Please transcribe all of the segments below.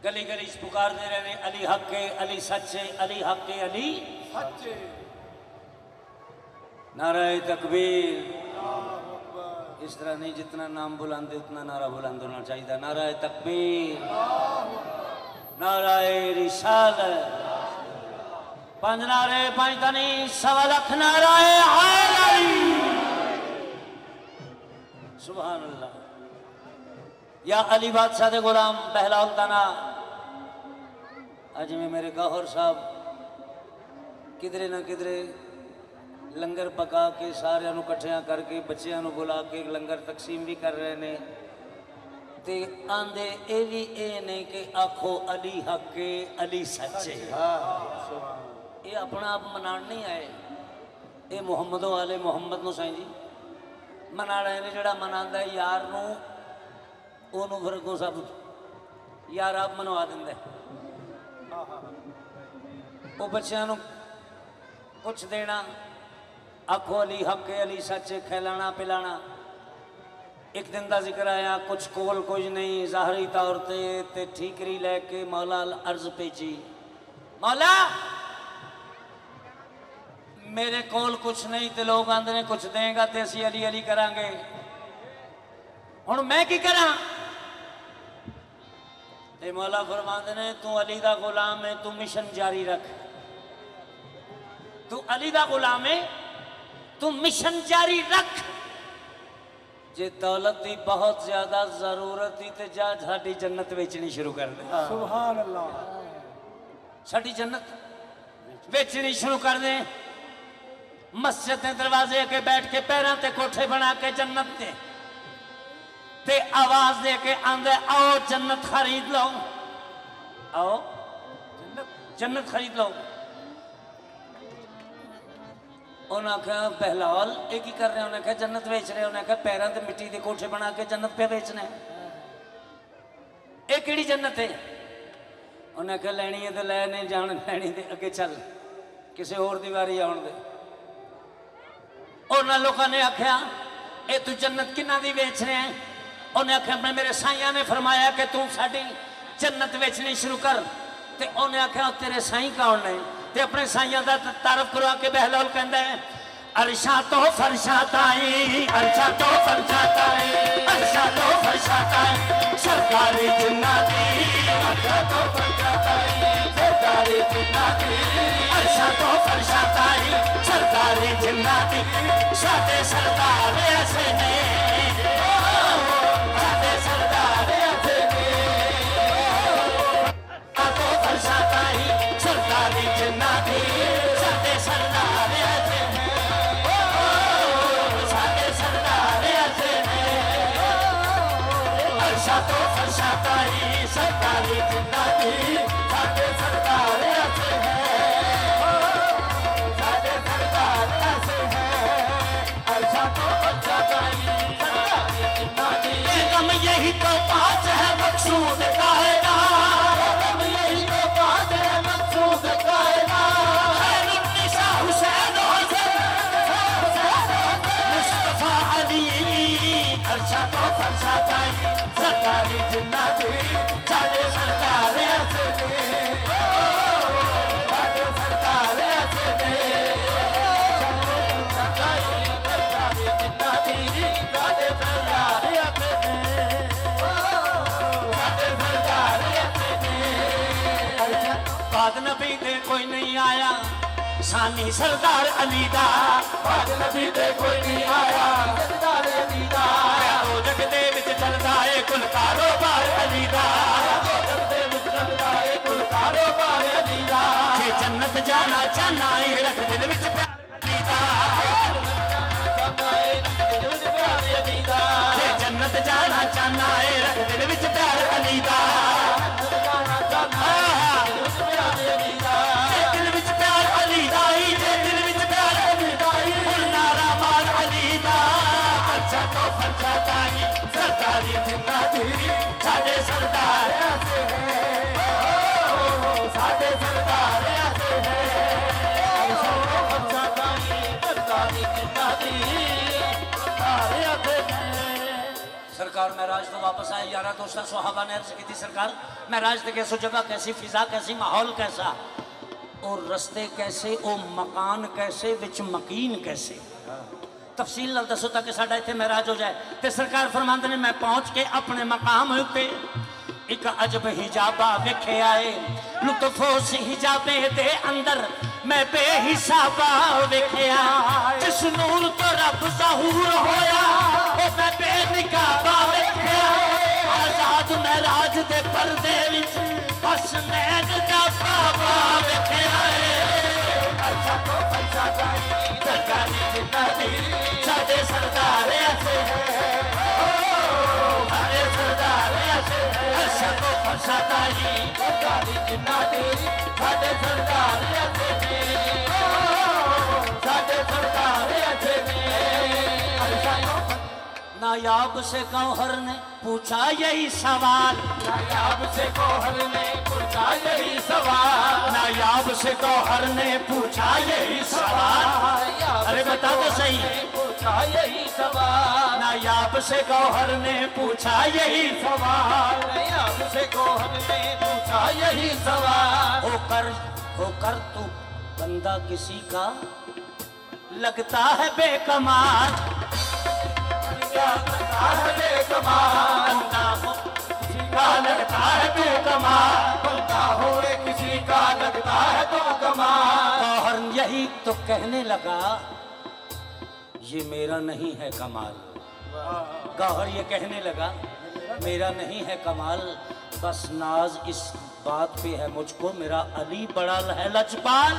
गली गली पुकार दे रहे हैं अली हक के, अली सच्चे, अली हक के, अली सच्चे। नाराए तकबीर। इस तरह नहीं, जितना नाम बुलाते उतना नारा बुलंद होना चाहिए। नाराए तकबीर, नाराए रिसालत, पांच नारे पांच तनी सवा लख नाराए हैदरी। सुभान अल्लाह। या अली बादशाह दे गुलाम बहलाल ताना अज में मेरे गौहर साहब किधरे ना किधरे लंगर पका के सारे इकट्ठिया करके बच्चों को बुला के लंगर तकसीम भी कर रहे हैं। ते आंदे ये भी ये नहीं कि आखो अली हक के, अली सच्चे। ये अपना आप मना नहीं आए, ये मुहम्मदों वाले मुहम्मद नु साईं जी मना रहे हैं। जोड़ा मनाता है यार नू ओनू फिर को सब यार आप मनवा देंगे। वो बच्चों कुछ देना, आखो अली हक के, अली सच्चे, खिलाना पिलाना। एक दिन का जिक्र आया, कुछ कोल कुछ नहीं, ज़ाहरी तौर ते ठीकरी लैके मौला अर्ज भेजी, मौला मेरे कोल कुछ नहीं तो लोग आंदे ने कुछ देगा तो असी अली अली करांगे। हुण मैं की करा? ते मौला फरमाते ने तू अली दा गुलाम है, तू मिशन जारी रख। तू अली दा गुलाम है, तू मिशन जारी रख। जे दौलत की बहुत ज्यादा जरूरत थी तो जा साडी जन्नत बेचनी शुरू कर दे। सुभान अल्लाह। साडी जन्नत बेचनी शुरू कर दे। मस्जिद के दरवाजे के बैठ के पैरों ते कोठे बना के जन्नत ते आवाज दे के आंदे आओ जन्नत खरीद लो, आओ जन्नत खरीद लो। उन्हें आख्या बहलाल ये की कर रहे हैं? उन्हें आख्या जन्नत बेच रहे। उन्हें आख्या पैरों ते मिट्टी के कोठे बना के जन्नत पे बेचना है। ये केड़ी जन्नत है? उन्हें आख्या लैनी है तो लै, नहीं जान लैनी तो अगे चल, किसी होर दी वारी आउण दे। उन्होंने लोगों ने आख्या ये तू जन्नत किन्ना दी बेच रहे हैं? उन्हें आख्या अपने मेरे साइया ने फरमाया कि तू साड़ी जन्नत बेचनी शुरू कर। ते उन्हें आख्या तेरे साई कौन ने? ते अपने साइया का तारफ करवा के बहलाल कहता है अरशा तो फरशाताई, अरशा तो फरशाताई, अरशा तो फरशाताई सरकारी जिन्नाती, अरशा तो फरशाताई सरकारी जिन्नाती, अरशा तो फरशाताई सरकारी जिन्नाती। साडे सरदार ऐसे ने, साडे सरदार ऐसे ने, अरशा तो फरशाताई सरकारी जिन्नाती, साडे सरदार ऐसे ने, साडे सरदार ऐसे ने। अरशा तो फरशाताई सरकारी जिन्नाती, साडे सरदार ऐसे हैं, साडे सरदार ऐसे हैं। अरशा तो फरशाताई सरकारी जिन्नाती। कम यही तो बात है मकसूद कायदा, कम यही तो बात है मकसूद कायदा। खैरुन्निसा हुसैन मुस्तफा अली, अरशा तो फरशाताई सरकारी जिन्नाती, साडे सरदार ऐसे ने, साडे सरदार ऐसे ने। सरकारी जिन्नाती, साडे सरदार ऐसे ने, साडे सरदार ऐसे ने। बाद नबी दे कोई नहीं आया, सानी सरदार अली दा। बाद नबी दे कोई नहीं आया, सरदार अली दा। ओ जग दे विच चलदा है कुल कारोबार अली दा, जग दे विच चलदा है कुल कारोबार अली दा। जे जन्नत जाना चाहना है रख दिल विच प्यार अली दा, जे जन्नत जाना चाहना है रख दिल विच प्यार अली दा। दिल विच प्यार अली दा, जे दिल विच प्यार अली दा, नारा मार अली दा। अच्छा तो फरशाताई सरकारी जिन्नाती, साडे सरदार ऐसे हैं, साडे सरदार ऐसे हैं। अच्छा तो फरशाताई सरकारी जिन्नाती, सरदार ऐसे हैं। सरकार महराज तो वापस आए, यारा दोस्ता सुहाबा ने अर्ज की थी सरकार महराज तो कैसो जगह कैसी, फिजा कैसी, माहौल कैसा, और रस्ते कैसे, ओ मकान कैसे, विच मकीन कैसे, तफसील नाल दसो ताकि साडा इत्थे महराज हो जाए। ते सरकार फरमांदे ने मैं पहुंच के अपने मकाम उत्ते एक अजब हिजाबा वेखे आए, लुत्फो से हिजाबे दे अंदर मैं बेहिसाबा वेख्या, जिस नूर तो रब ज़हूर होया ओ मैं बेनिकाबा वेख्या, आजाद महराज दे पर्दे विच बस नैन दा बाबा वेख्या। अच्छा तो अच्छा सरकारी जिंदगी साडे सरदार ऐसे है, हमारे सरदार ऐसे है, अच्छा तो अच्छा सरकारी जिंदगी साडे सरदार ऐसे है, साडे सरदार ऐसे है। नायाब से गौहर ने पूछा यही सवाल, नायाब से गौहर ने पूछा यही सवाल, नायाब से गौहर ने पूछा यही सवाल, अरे बता दो सही, पूछा यही सवाल, नायाब से गौहर ने पूछा यही सवाल, नायाब से गौहर ने पूछा यही सवाल। होकर तू बंदा किसी का लगता है बेकमाल, लगता है बेकमाल, किसी का लगता है बेकमाल, बंदा हो किसी का लगता है तो कमाल। गौहर यही तो कहने लगा ये मेरा नहीं है कमाल, गौहर ये कहने लगा मेरा नहीं है कमाल, बस नाज इस बात पे है मुझको मेरा अली बड़ा है लजपाल।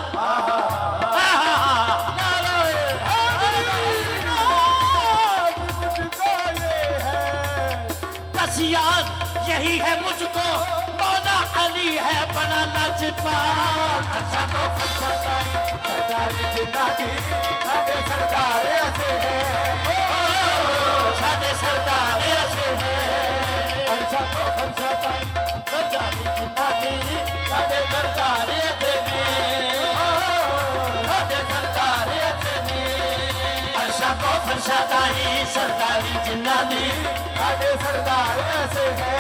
याद यही है मुझको मौला अली है बड़ा लजपाल। अच्छा तो सरकारी जिंदगी साडे सरदार ऐसे है, साडे सरदार ऐसे है। अच्छा तो सरकारी जिंदगी साडे सरदार ऐसे है, साडे सरदार ऐसे है। अच्छा तो सरकारी जिंदगी साडे सरदार ऐसे है।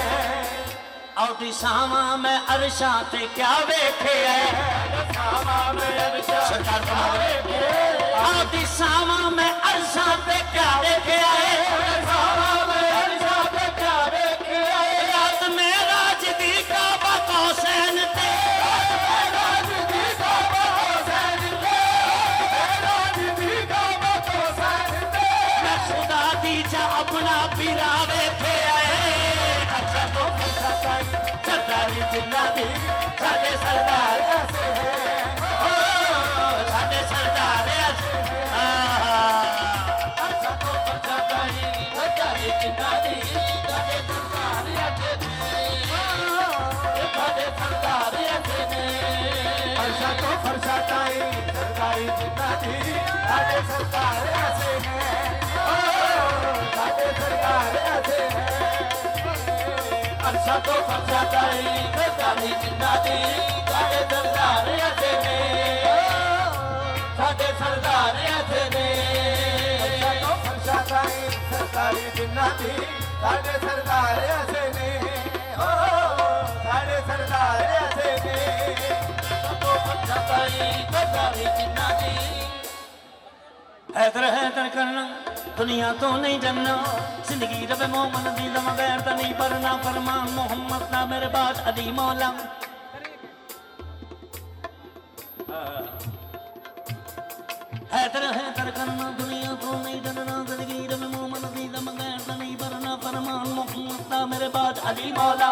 औदी सामा में अरशा ते क्या वेखे है, सामा में अरशा सरकार औदी सामा में अरशा ते क्या वेखे है, सामा में अरशा ते क्या वेखे है। रात में राजदी का बकौसैन ते, राजदी का बकौसैन ते, राजदी का बकौसैन ते, मैं खुदा दी जा अपना पिरावे थे आए। अच्छा तो सरकारी जिंदगी साडे सरदार ऐसे है, साडे सरदार ऐसे है। अच्छा तो सरकारी जिंदगी साडे सरदार ऐसे है, साडे सरदार ऐसे है। अच्छा तो सरकारी जिंदगी साडे सरदार ऐसे है, साडे सरदार ऐसे है। अच्छा तो सरकारी जिंदगी साडे सरदार ऐसे ने, साडे सरदार ऐसे ने। अच्छा तो सरकारी जिंदगी साडे सरदार ऐसे ने, साडे सरदार ऐसे ने। तो सरकारी जिंदगी हैदर हैदर करना दुनिया तो नहीं जानना, जिंदगी रब मोमन दी दम गैर ता नहीं परना, फरमान मोहम्मद ना मेरे बाद अली मौला। हैदर हैदर करना दुनिया तो नहीं जानना, जिंदगी रब मोमन दी दम गैर ता नहीं परना, फरमान मोहम्मद ना मेरे बाद अली मौला।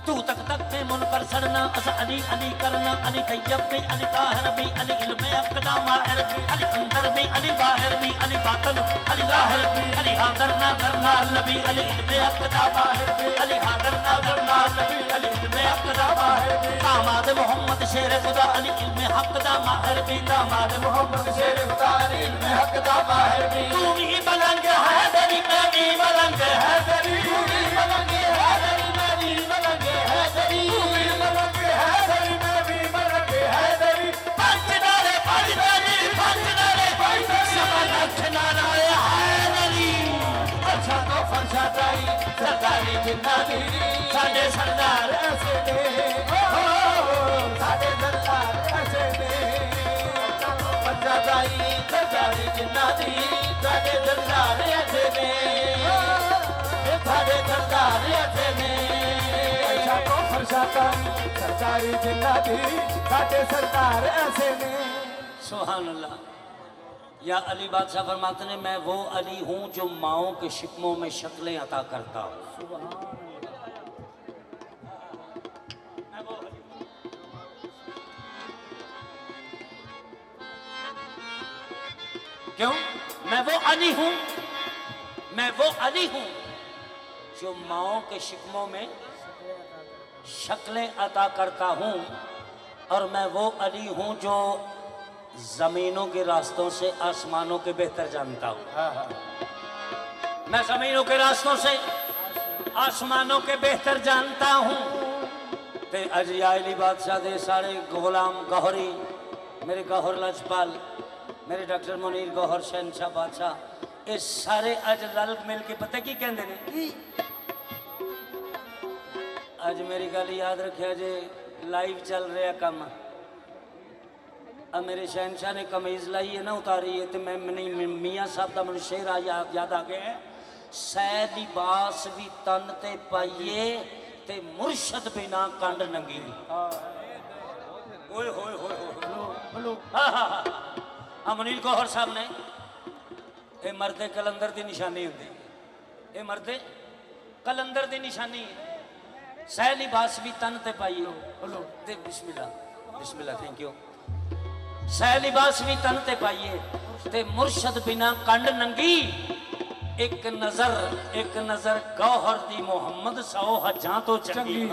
तू तक तक पे मुन पर सड़ना, अस अली अली करना, अली तैयब भी अली ताहिर भी, अली इल्म अक़दा माहिर भी, अली अंदर भी अली बाहिर भी, अली बातन अली ज़ाहिर भी, अली हाज़िर नाज़िर नबी, अली इल्म अक़दा माहिर भी, अली हाज़िर नाज़िर नबी, अली इल्म अक़दा माहिर भी। दामाद मोहम्मद शेर खुदा अली इल्म अक़दा माहिर भी, दामाद मोहम्मद शेर खुदा अली इल्म अक़दा माहिर भी। तू भी मलंग है तेरी, मैं भी मलंग है तेरी, तू भी मलंग है तेरी, मैं भी मलंग है तेरी, तू भी मलंग है तेरी, मैं भी मलंग है तेरी। पंच नारे पंच नारे पंच नारे पंच नारे, सब लख नारायण है ताई सरदारी जिन्ना दी साडे सरदार ऐसे ने साडे सरदार ऐसे ने पंजा ताई सरदारी जिन्ना दी साडे सरदार ऐसे ने साडे सरदार ऐसे ने ऐसा तो फरशा ताई सरदारी जिन्ना दी साडे सरदार ऐसे ने। सुभान अल्लाह। या अली बादशाह फरमाते हैं मैं वो अली हूं जो माओं के शिकमों में शक्लें अता करता हूं। क्यों? मैं वो अली हूं, मैं वो अली हूं जो माओं के शिकमों में शक्लें अता करता हूं, और मैं वो अली हूं जो जमीनों के रास्तों से आसमानों के बेहतर जानता हूं। मैं जमीनों के रास्तों से आसमानों के बेहतर जानता हूं। ते अज अली बादशाह दे सारे गुलाम गौहरी, मेरे गौहर लजपाल, मेरे डॉक्टर मुनीर गौहर शहनशाह बादशाह, ये सारे अज रल मिल के पता की कहते हैं। अज मेरी गल याद रखिया जे, लाइव चल रहा काम। अब मेरे शहनशाह ने कमीज लाई है ना, उतारी है, तो मैं मियाँ साहब का मैं शेर याद आ गया है, सै लिबास भी तन ते पाइए ते मुर्शद बिना कंड नंगी। ओए होए होए होए। हाँ मुनीर गौहर साहब ने, ये मर्दे कलंदर की निशानी होती, ये मर्दे कलंदर की निशानी है। सै लिबास भी तन ते पाइए ते बिस्मिल्लाह बिस्मिल्लाह थैंक यू। सै लिबास भी तन ते पाइए ते मुर्शद बिना कंड नंगी। एक नजर गौहर दी मोहम्मद 100 हजां तो चंगी।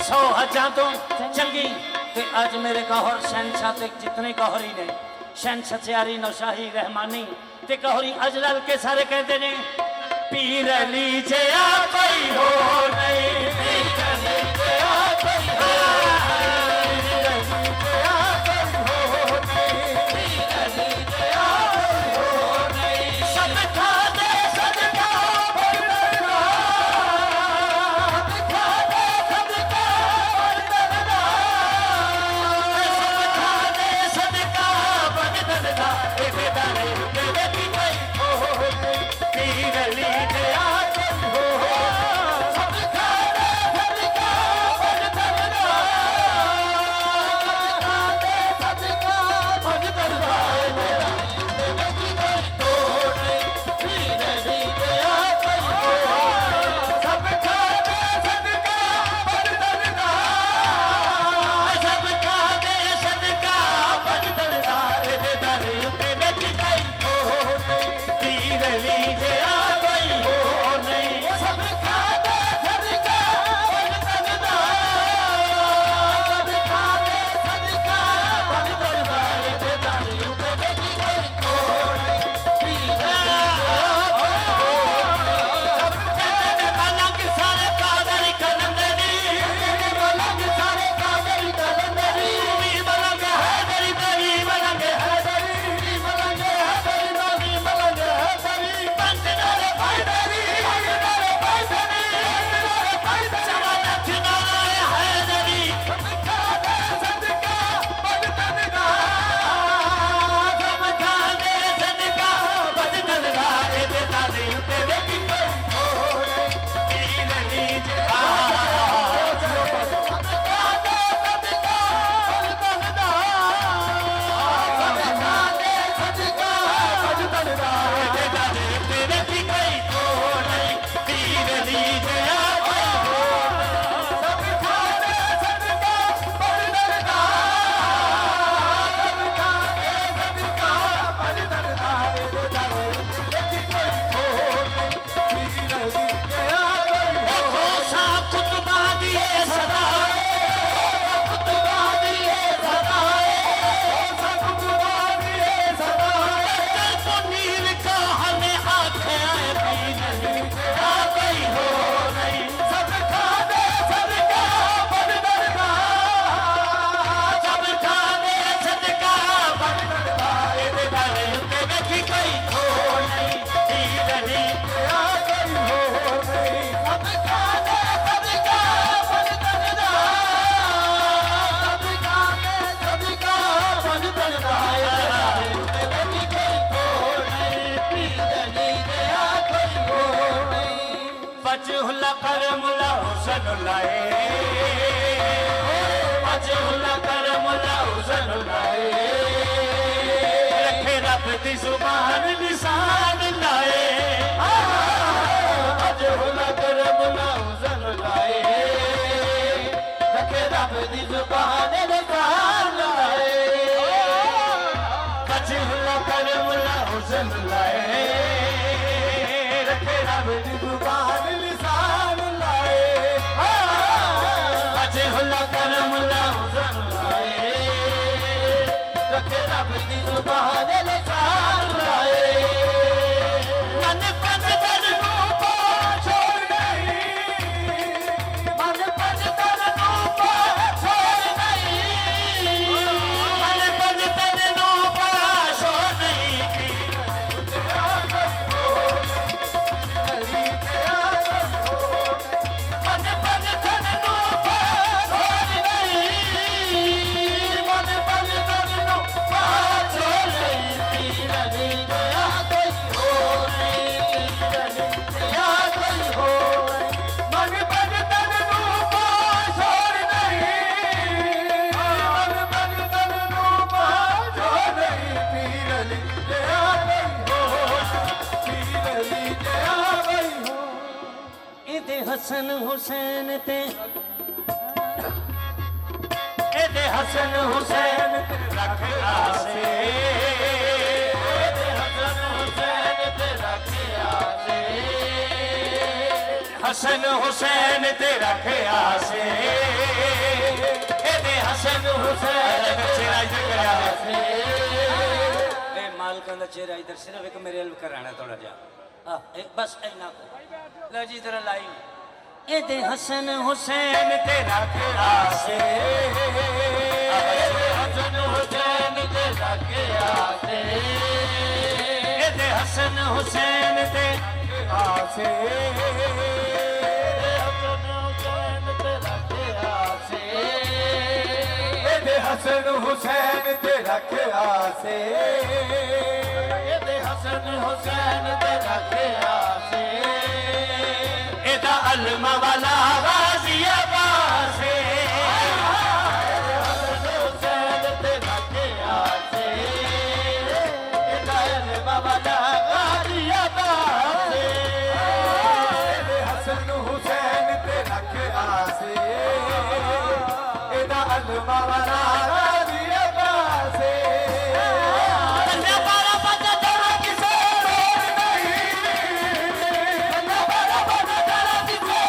100 हजां तो चंगी। ते आज मेरे गौहर शहनशाह ते जितने गौहरी ने, शहनशाह सियारी नौशाही रहमानी ते गौहरी अजलल के सारे कहते ने पीर अली जया कोई हो नहीं, पीर अली जया कोई हो कर मुला हुसन लाए अज हुला कर मुला हुसन लाए रखे रब दी जुबान निशान लाए अज हुला कर मुला हुसन लाए रखे रब दी जुबान निशान लाए अज हुला कर मुला हुसन लाए रखे रब दी जुबान निशान लाए अज हुला कर मुला हुसन लाए रखे रब दी जुबान निशान लाए मन पन तन नू पा छोड़ नहीं मन पन तन नू पा छोड़ नहीं मन पन तन नू पा छोड़ नहीं मन पन तन नू पा छोड़ नहीं मन पन तन नू पा छोड़ नहीं पीर दी दया कोई हो नहीं पीर दी दया कोई हो मन पन तन नू पा छोड़ नहीं मन पन तन नू पा छोड़ नहीं पीर दी दया कोई हो पीर दी दया कोई हो ਇਹਦੇ ਹਸਨ ਹੁਸੈਨ ਤੇ ਇਹਦੇ ਹਸਨ ਹੁਸੈਨ ਤੇ ਰੱਖ ਆਸੇ ਇਹਦੇ ਹਸਨ ਹੁਸੈਨ ਤੇ ਰੱਖ ਆਸੇ ਹਸਨ ਹੁਸੈਨ ਤੇ ਰੱਖ ਆਸੇ ਇਹਦੇ ਹਸਨ ਹੁਸੈਨ ਤੇ ਰਾਜ ਕਰਿਆ ਸੇ ਇਹ ਮਾਲਕਾਂ ਦਾ ਚਿਹਰਾ ਇਧਰ ਸਿਰਫ ਇੱਕ ਮੇਰੇ ਵੱਲ ਕਰਾਣਾ ਥੋੜਾ ਜਿਹਾ बस इन्ना लो जी जरा लाई ਇਹਦੇ ਹਸਨ ਹੁਸੈਨ ਤੇ ਰੱਖ ਆਸੇ ਹਸਨ ਹੁਸੈਨ ਤੇ ਰੱਖ ਆਸੇ ਇਹਦੇ ਹਸਨ ਹੁਸੈਨ ਤੇ आसे ਹਸਨ ਹੁਸੈਨ ਤੇ ਰੱਖ ਆਸੇ ਇਹਦੇ ਹਸਨ ਹੁਸੈਨ ਤੇ ਰੱਖ ਆਸੇ ਇਹਦੇ ਹਸਨ ਹੁਸੈਨ ਤੇ ਰੱਖ ਆਸੇ ਇਹਦਾ ਅਲਮਾ ਵਾਲਾ ਗਾਜ਼ੀਆ ਬਾਸੇ ਹਸਨ ਹੁਸੈਨ ਤੇ ਰੱਖ ਆਸੇ ਇਹਦਾ ਅਲਮਾ ਵਾਲਾ ਗਾਜ਼ੀਆ ਬਾਸੇ ਇਹਦੇ ਹਸਨ ਹੁਸੈਨ ਤੇ ਰੱਖ ਆਸੇ ਇਹਦਾ ਅਲਮਾ ਵਾਲਾ ਰਾਜ਼ੀ ਅਬਾਸੇ ਪੰਜਾ ਬਾਰਾ ਪੰਜ ਤੇਰਾ ਕਿਸੇ ਲੋੜ ਨਹੀਂ ਪੰਜਾ ਬਾਰਾ ਪੰਜ ਤੇਰਾ ਕਿਸੇ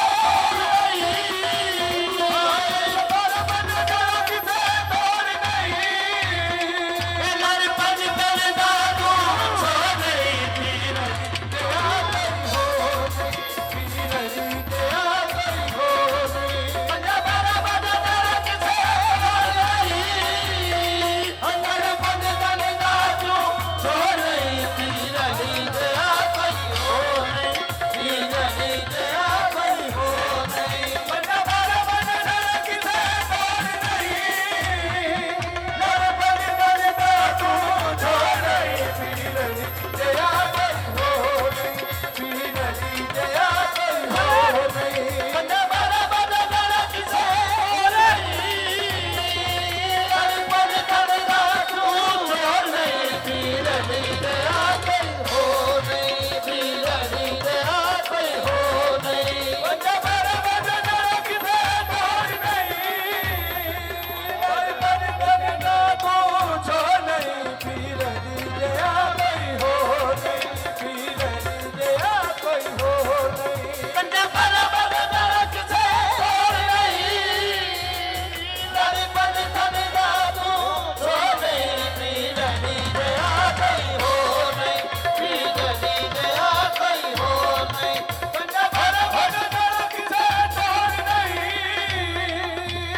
ਲੋੜ ਨਹੀਂ ਬਾਰਾ ਪੰਜ ਤੇਰਾ ਕਿਸੇ ਲੋੜ ਨਹੀਂ ਇਹ ਲੜ ਪੰਜ ਤੇਰੇ ਦਾ ਤੂੰ ਛੋੜ ਨਹੀਂ ਪੀਰ ਤੇਰਾ ਕੋਈ ਹੋ ਪੀਰ ਦੀ ਤੇਰਾ ਕੋਈ ਹੋ ਪੰਜਾ ਬਾਰਾ ਪੰਜ ਤੇਰਾ ਕਿਸੇ ਲੋੜ ਨਹੀਂ ਅੰਦਰ ਪੰਜ ਤੇਰੇ ਦਾ ਤੂੰ ਛੋੜ ਨਹੀਂ ਪੀਰ ਦੀ ਦਇਆ ਕੋਈ ਹੋ ਨਹੀਂ ਪੀਰ ਦੀ ਦਇਆ ਕੋਈ ਹੋ ਨਹੀਂ ਪੰਜਾ ਬਾਰਾ ਪੰਜ ਤੇਰਾ ਕਿਸੇ ਲੋੜ ਨਹੀਂ ਲੜ ਪੜ ਤੇਰੇ ਦਾ ਤੂੰ ਛੋੜ ਨਹੀਂ ਪੀਰ ਦੀ ਤੇਰਾ ਕੋਈ ਹੋ ਨਹੀਂ ਪੀਰ ਦੀ ਤੇਰਾ ਕੋਈ ਹੋ ਨਹੀਂ ਪੰਜਾ ਬਾਰਾ ਪੰਜ ਤੇਰਾ ਕਿਸੇ ਲੋੜ ਨਹੀਂ ਲੜ ਪੰਜ ਤੇਰੇ ਦਾ ਤੂੰ ਛੋੜ ਨਹੀਂ ਪੀਰ ਦੀ ਦਇਆ ਕੋਈ ਹੋ ਨਹੀਂ ਪੀਰ ਦੀ ਦਇਆ ਕੋਈ ਹੋ ਨਹੀਂ ਪੰਜਾ ਬਾਰਾ ਪੰਜ ਤੇਰਾ ਕਿਸੇ ਲੋੜ ਨਹੀਂ ਲੜ ਪੜ ਤੇਰੇ ਦਾ ਤੂੰ ਛੋੜ ਨਹੀਂ ਪੀਰ ਦੀ ਦਇਆ ਕੋਈ ਹੋ ਨਹੀਂ ਪੀਰ ਦੀ ਦਇਆ ਕੋਈ ਹੋ ਨਹੀਂ ਪੰਜਾ ਬਾਰਾ ਪੰਜ ਤੇਰਾ ਕਿਸੇ ਲੋੜ ਨਹੀਂ ਲੜ ਪੰਜ ਤੇਰੇ ਦਾ ਤੂੰ ਛੋੜ ਨਹੀਂ ਪੀਰ ਦੀ ਦਇਆ ਕੋਈ ਹੋ ਨਹੀਂ ਪੀਰ ਦੀ ਦਇਆ ਕੋਈ ਹੋ ਨਹੀਂ ਪੰਜਾ ਬਾਰਾ ਪੰਜ ਤੇਰਾ ਕਿਸੇ ਲੋੜ ਨਹੀਂ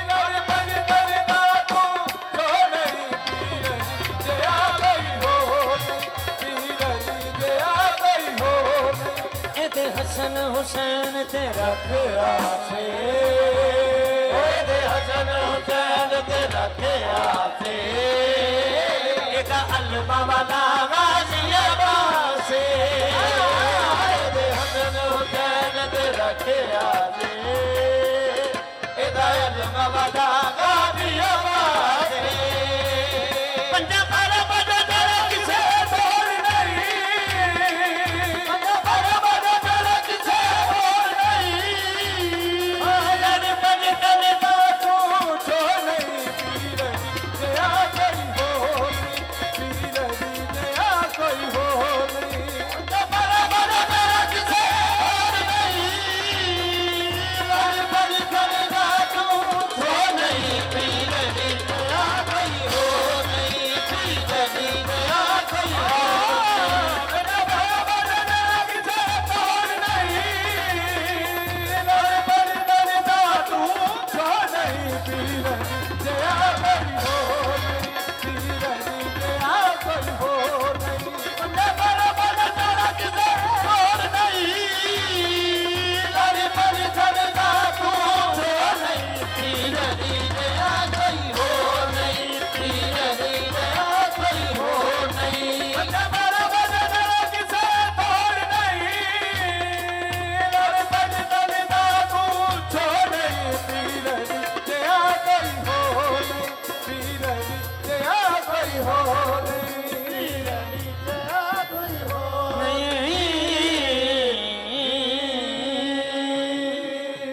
ਲੜ ਪੜ ਤੇਰੇ ਦਾ ਤੂੰ ਛੋੜ ਨਹੀਂ ਪੀਰ ਦੀ ਦਇਆ ਕੋਈ ਹੋ ਨਹੀਂ ਪੀਰ ਦੀ ਦਇਆ ਕੋਈ ਹੋ ਨਹੀਂ ਇਹਦੇ ਹਸਨ ਹੁਸੈਨ ਤੇ ਰੱਖ ਆਸੇ ਇਹਦੇ ਹਸਨ ਹੁਸੈਨ ਤੇ ਰੱਖ ਆਸੇ ਇਹਦਾ ਅਲਮਾ ਵਾਲਾ ਗਾਜ਼ੀਆ ਬਾਸੇ ਇਹਦੇ ਹਸਨ ਹੁਸੈਨ ਤੇ ਰੱਖ ਆਸੇ वधा